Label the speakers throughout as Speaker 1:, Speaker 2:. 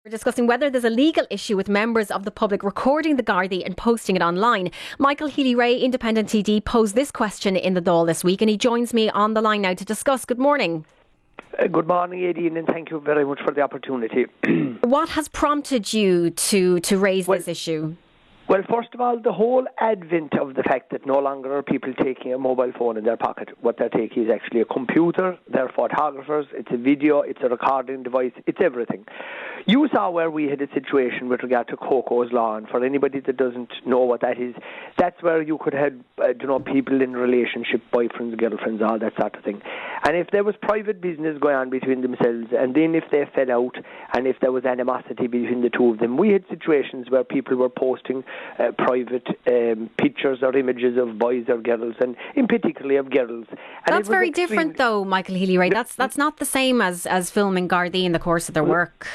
Speaker 1: We're discussing whether there's a legal issue with members of the public recording the Gardaí and posting it online. Michael Healy-Rae, Independent TD, posed this question in the Dáil this week, and he joins me on the line now to discuss. Good morning.
Speaker 2: Good morning, Aideen, and thank you very much for the opportunity.
Speaker 1: What has prompted you to raise this issue?
Speaker 2: Well, first of all, the whole advent of the fact that no longer are people taking a mobile phone in their pocket. What they're taking is actually a computer, they're photographers, it's a video, it's a recording device, it's everything. You saw where we had a situation with regard to Coco's Law, and for anybody that doesn't know what that is, that's where you could have people in relationship, boyfriends, girlfriends, all that sort of thing. And if there was private business going on between themselves, and then if they fell out, and if there was animosity between the two of them, we had situations where people were posting private pictures or images of boys or girls, and in particular of girls. And
Speaker 1: that's very different, though, Michael Healy-Rae. That's not the same as filming Gardaí in the course of their work.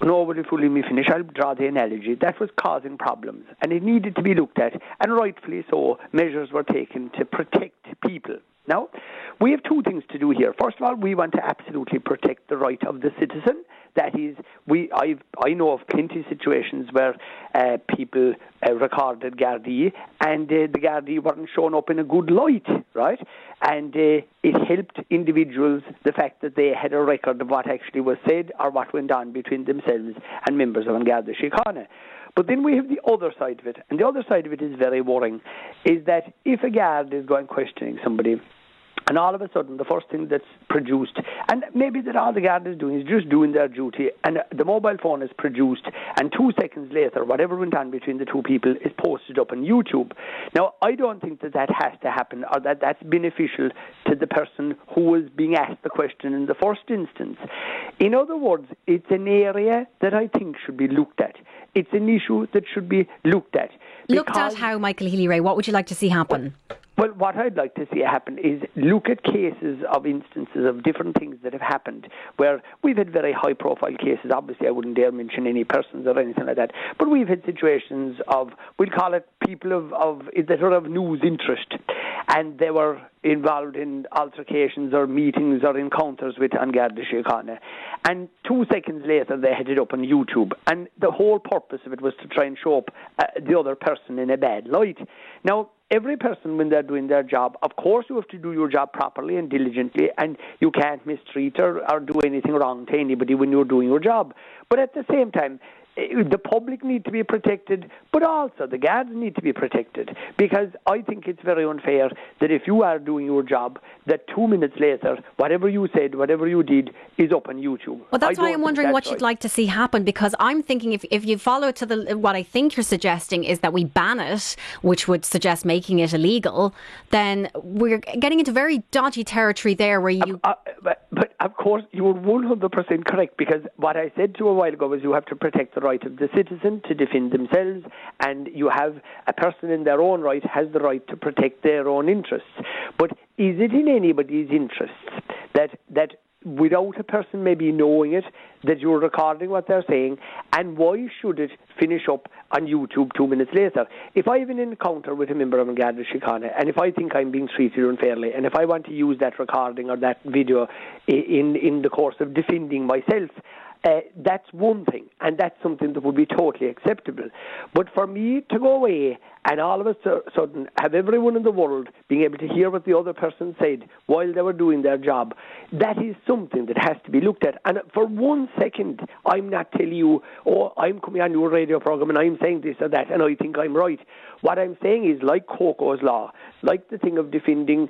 Speaker 2: No, but if you let me finish, I'll draw the analogy. That was causing problems, and it needed to be looked at, and rightfully so, measures were taken to protect people. Now, we have two things to do here. First of all, we want to absolutely protect the right of the citizen. That is, I know of plenty of situations where people recorded Gardaí, and the Gardaí weren't shown up in a good light, right? And it helped individuals, the fact that they had a record of what actually was said or what went on between themselves and members of An Garda Síochána. But then we have the other side of it, and the other side of it is very worrying, is that if a guard is going questioning somebody, and all of a sudden, the first thing that's produced, and maybe that all the guard is doing is just doing their duty, and the mobile phone is produced, and 2 seconds later, whatever went on between the two people is posted up on YouTube. Now, I don't think that has to happen, or that that's beneficial to the person who was being asked the question in the first instance. In other words, it's an area that I think should be looked at. It's an issue that should be looked at.
Speaker 1: Looked at how, Michael Healy-Rae? What would you like to see happen?
Speaker 2: Well, what I'd like to see happen is look at cases of instances of different things that have happened where we've had very high-profile cases. Obviously, I wouldn't dare mention any persons or anything like that, but we've had situations of, we'll call it people that are of news interest, and they were involved in altercations or meetings or encounters with An Garda Síochána. And 2 seconds later, they had it up on YouTube. And the whole purpose of it was to try and show up the other person in a bad light. Now, every person, when they're doing their job, of course you have to do your job properly and diligently, and you can't mistreat or do anything wrong to anybody when you're doing your job. But at the same time, the public need to be protected, but also the guards need to be protected, because I think it's very unfair that if you are doing your job, that 2 minutes later, whatever you said, whatever you did, is up on YouTube.
Speaker 1: Well, that's why I'm wondering what you'd like to see happen, because I'm thinking if you follow it to what I think you're suggesting is that we ban it, which would suggest making it illegal, then we're getting into very dodgy territory there where you...
Speaker 2: But of course, you're 100% correct, because what I said to you a while ago was you have to protect the right of the citizen to defend themselves, and you have a person in their own right has the right to protect their own interests. But is it in anybody's interests that without a person maybe knowing it, that you're recording what they're saying, and why should it finish up on YouTube 2 minutes later? If I have an encounter with a member of An Garda Síochána, and if I think I'm being treated unfairly, and if I want to use that recording or that video in the course of defending myself, that's one thing, and that's something that would be totally acceptable. But for me to go away and all of a sudden have everyone in the world being able to hear what the other person said while they were doing their job, that is something that has to be looked at. And for 1 second, I'm not telling you, oh, I'm coming on your radio program and I'm saying this or that and I think I'm right. What I'm saying is, like Coco's Law, like the thing of defending,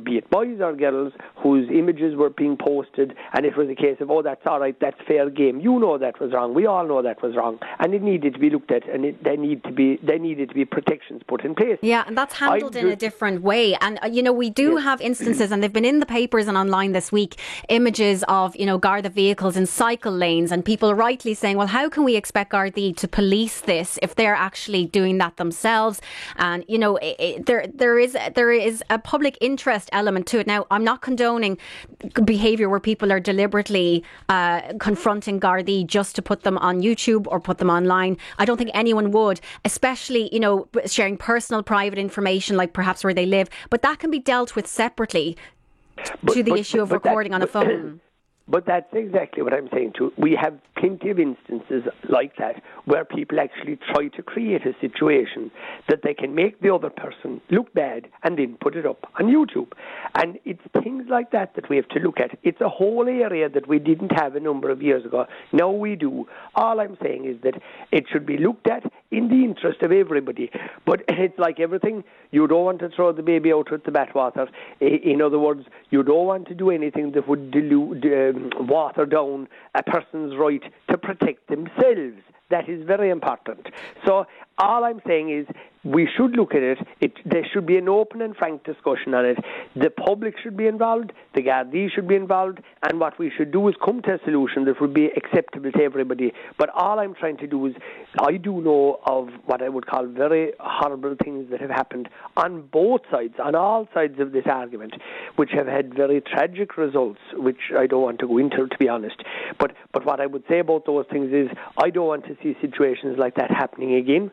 Speaker 2: be it boys or girls, whose images were being posted, and it was a case of, oh, that's all right, that's fair game. You know that was wrong. We all know that was wrong. And it needed to be looked at, and there needed to be protections put in place.
Speaker 1: Yeah, and that's handled in a different way. And, we do have instances, and they've been in the papers and online this week, images of, Garda vehicles in cycle lanes, and people rightly saying, well, how can we expect Gardaí to police this if they're actually doing that themselves? And there is a public interest element to it. Now, I'm not condoning behaviour where people are deliberately confronting Gardaí just to put them on YouTube or put them online. I don't think anyone would, especially sharing personal private information, like perhaps where they live, but that can be dealt with separately to the issue of recording on a phone.
Speaker 2: But that's exactly what I'm saying too. We have plenty of instances like that where people actually try to create a situation that they can make the other person look bad and then put it up on YouTube. And it's things like that that we have to look at. It's a whole area that we didn't have a number of years ago. Now we do. All I'm saying is that it should be looked at in the interest of everybody. But it's like everything. You don't want to throw the baby out with the bathwater. In other words, you don't want to do anything that would water down a person's right to protect themselves. That is very important. So all I'm saying is we should look at it. There should be an open and frank discussion on it. The public should be involved. The Gardaí should be involved. And what we should do is come to a solution that would be acceptable to everybody. But all I'm trying to do is, I do know of what I would call very horrible things that have happened on both sides, on all sides of this argument, which have had very tragic results, which I don't want to go into, to be honest. But what I would say about those things is I don't want to see situations like that happening again,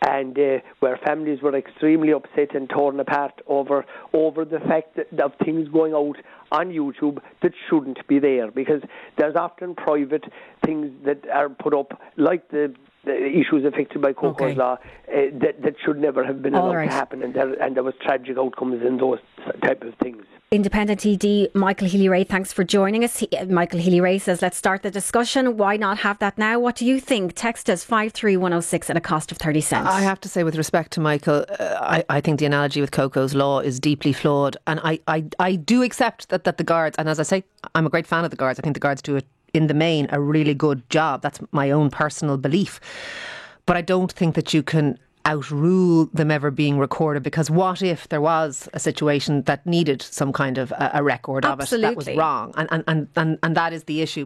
Speaker 2: and where families were extremely upset and torn apart over the fact that of things going out on YouTube that shouldn't be there, because there's often private things that are put up, like the issues affected by Coco's Law, that should never have been allowed to happen, and there was tragic outcomes in those type of things.
Speaker 1: Independent TD Michael Healy-Rae, thanks for joining us. Michael Healy-Rae says, let's start the discussion. Why not have that now? What do you think? Text us 53106 at a cost of 30 cents.
Speaker 3: I have to say, with respect to Michael, I think the analogy with Coco's Law is deeply flawed. And I do accept that the Guards, and as I say, I'm a great fan of the Guards. I think the Guards do it in the main a really good job. That's my own personal belief. But I don't think that you can outrule them ever being recorded, because what if there was a situation that needed some kind of a record of it that was wrong, and that is the issue.